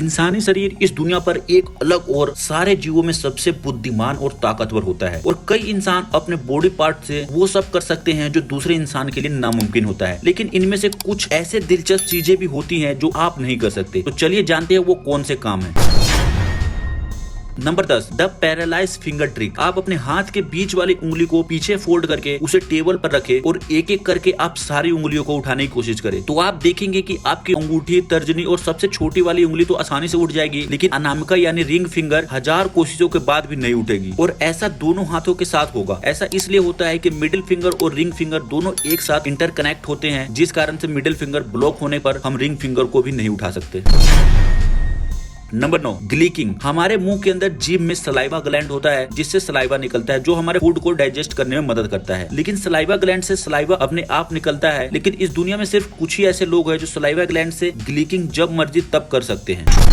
इंसानी शरीर इस दुनिया पर एक अलग और सारे जीवों में सबसे बुद्धिमान और ताकतवर होता है और कई इंसान अपने बॉडी पार्ट से वो सब कर सकते हैं जो दूसरे इंसान के लिए नामुमकिन होता है, लेकिन इनमें से कुछ ऐसे दिलचस्प चीजें भी होती हैं जो आप नहीं कर सकते। तो चलिए जानते हैं वो कौन से काम है। Number 10, the paralyse finger trick. आप अपने हाथ के बीच वाली उंगली को पीछे फोल्ड करके उसे टेबल पर रखें और एक एक करके आप सारी उंगलियों को उठाने की कोशिश करें। तो आप देखेंगे कि आपकी अंगूठी, तर्जनी और सबसे छोटी वाली उंगली तो आसानी से उठ जाएगी, लेकिन अनामिका यानी रिंग फिंगर 1000 कोशिशों के बाद भी नहीं उठेगी। और ऐसा दोनों हाथों के साथ होगा। ऐसा इसलिए होता है कि मिडिल फिंगर और रिंग फिंगर दोनों एक साथ इंटरकनेक्ट होते हैं, जिस कारण से मिडिल फिंगर ब्लॉक होने पर हम रिंग फिंगर को भी नहीं उठा सकते। नंबर 9, ग्लीकिंग। हमारे मुंह के अंदर जीभ में सलाइवा ग्लैंड होता है, जिससे सलाइवा निकलता है जो हमारे फूड को डाइजेस्ट करने में मदद करता है। लेकिन सलाइवा ग्लैंड से सलाइवा अपने आप निकलता है, लेकिन इस दुनिया में सिर्फ कुछ ही ऐसे लोग हैं जो सलाइवा ग्लैंड से ग्लीकिंग जब मर्जी तब कर सकते हैं।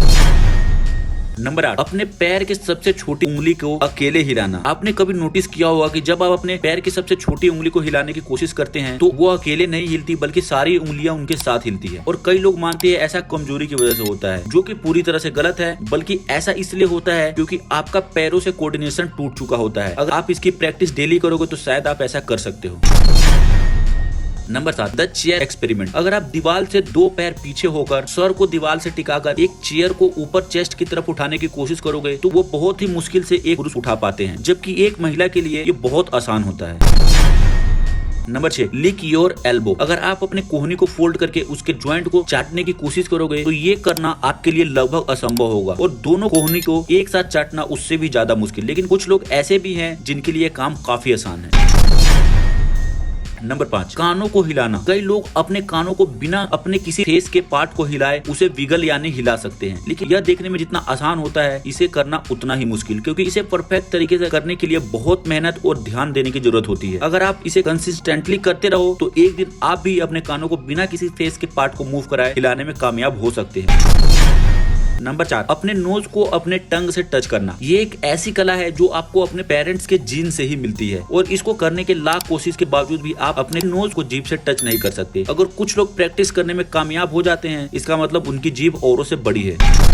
नंबर 8, अपने पैर की सबसे छोटी उंगली को अकेले हिलाना। आपने कभी नोटिस किया होगा कि जब आप अपने पैर की सबसे छोटी उंगली को हिलाने की कोशिश करते हैं तो वो अकेले नहीं हिलती, बल्कि सारी उंगलियां उनके साथ हिलती है। और कई लोग मानते हैं ऐसा कमजोरी की वजह से होता है, जो कि पूरी तरह से गलत है। बल्कि ऐसा इसलिए होता है क्योंकि आपका पैरों से कोऑर्डिनेशन टूट चुका होता है। अगर आप इसकी प्रैक्टिस डेली करोगे तो शायद आप ऐसा कर सकते हो। Number 7, the chair experiment. अगर आप दीवार से 2 पैर पीछे होकर सर को दीवार से टिकाकर एक चेयर को ऊपर चेस्ट की तरफ उठाने की कोशिश करोगे तो वो बहुत ही मुश्किल से एक पुरुष उठा पाते हैं, जबकि एक महिला के लिए ये बहुत आसान होता है। Number 6, lick your elbow. अगर आप अपने कोहनी को फोल्ड करके उसके जॉइंट को चाटने की कोशिश करोगे तो ये करना आपके लिए लगभग असंभव होगा, और दोनों कोहनी को एक साथ चाटना उससे भी ज्यादा मुश्किल। लेकिन कुछ लोग ऐसे भी हैं जिनके लिए काम काफी आसान है। नंबर 5, कानों को हिलाना। कई लोग अपने कानों को बिना अपने किसी फेस के पार्ट को हिलाए उसे विगल यानी हिला सकते हैं, लेकिन यह देखने में जितना आसान होता है इसे करना उतना ही मुश्किल, क्योंकि इसे परफेक्ट तरीके से करने के लिए बहुत मेहनत और ध्यान देने की जरूरत होती है। अगर आप इसे कंसिस्टेंटली करते रहो तो एक दिन आप भी अपने कानों को बिना किसी फेस के पार्ट को मूव कराए हिलाने में कामयाब हो सकते हैं। नंबर 4, अपने नोज को अपने टंग से टच करना। ये एक ऐसी कला है जो आपको अपने पेरेंट्स के जीन से ही मिलती है, और इसको करने के लाख कोशिश के बावजूद भी आप अपने नोज को जीभ से टच नहीं कर सकते। अगर कुछ लोग प्रैक्टिस करने में कामयाब हो जाते हैं, इसका मतलब उनकी जीभ औरों से बड़ी है।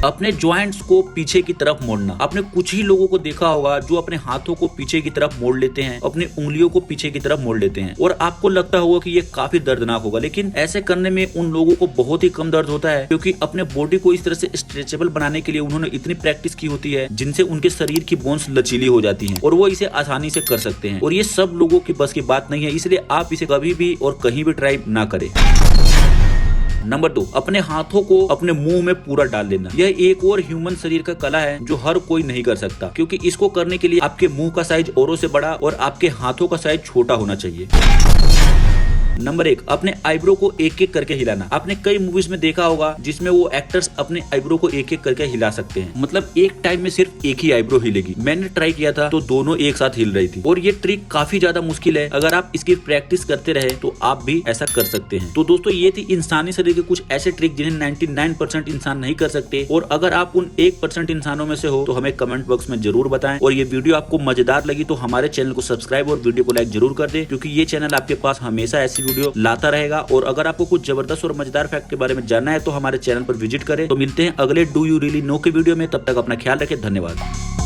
अपने जॉइंट्स को पीछे की तरफ मोड़ना। आपने कुछ ही लोगों को देखा होगा जो अपने हाथों को पीछे की तरफ मोड़ लेते हैं, अपनी उंगलियों को पीछे की तरफ मोड़ लेते हैं, और आपको लगता होगा कि ये काफी दर्दनाक होगा, लेकिन ऐसे करने में उन लोगों को बहुत ही कम दर्द होता है, क्योंकि अपने बॉडी को इस तरह से स्ट्रेचेबल बनाने के लिए उन्होंने इतनी प्रैक्टिस की होती है, जिनसे उनके शरीर की बोन्स लचीली हो जाती हैं और वो इसे आसानी से कर सकते हैं। और ये सब लोगों की बस की बात नहीं है, इसलिए आप इसे कभी भी और कहीं भी ट्राई ना करें। नंबर 2, अपने हाथों को अपने मुंह में पूरा डाल लेना। यह एक और ह्यूमन शरीर का कला है जो हर कोई नहीं कर सकता, क्योंकि इसको करने के लिए आपके मुंह का साइज औरों से बड़ा और आपके हाथों का साइज छोटा होना चाहिए। नंबर 1, अपने आईब्रो को एक एक करके हिलाना। आपने कई मूवीज में देखा होगा जिसमें वो एक्टर्स अपने आईब्रो को एक एक करके हिला सकते हैं, मतलब एक टाइम में सिर्फ एक ही आईब्रो हिलेगी। मैंने ट्राई किया था तो दोनों एक साथ हिल रही थी, और ये ट्रिक काफी ज्यादा मुश्किल है। अगर आप इसकी प्रैक्टिस करते रहे तो आप भी ऐसा कर सकते हैं। तो दोस्तों, ये थी इंसानी शरीर के कुछ ऐसे ट्रिक जिन्हें 99% इंसान नहीं कर सकते, और अगर आप उन 1% इंसानों में से हो तो हमें कमेंट बॉक्स में जरूर बताएं। और ये वीडियो आपको मजेदार लगी तो हमारे चैनल को सब्सक्राइब और वीडियो को लाइक जरूर कर दे, क्योंकि ये चैनल आपके पास हमेशा ऐसी वीडियो लाता रहेगा। और अगर आपको कुछ जबरदस्त और मजेदार फैक्ट के बारे में जानना है तो हमारे चैनल पर विजिट करें। तो मिलते हैं अगले डू यू रियली नो के वीडियो में, तब तक अपना ख्याल रखें। धन्यवाद।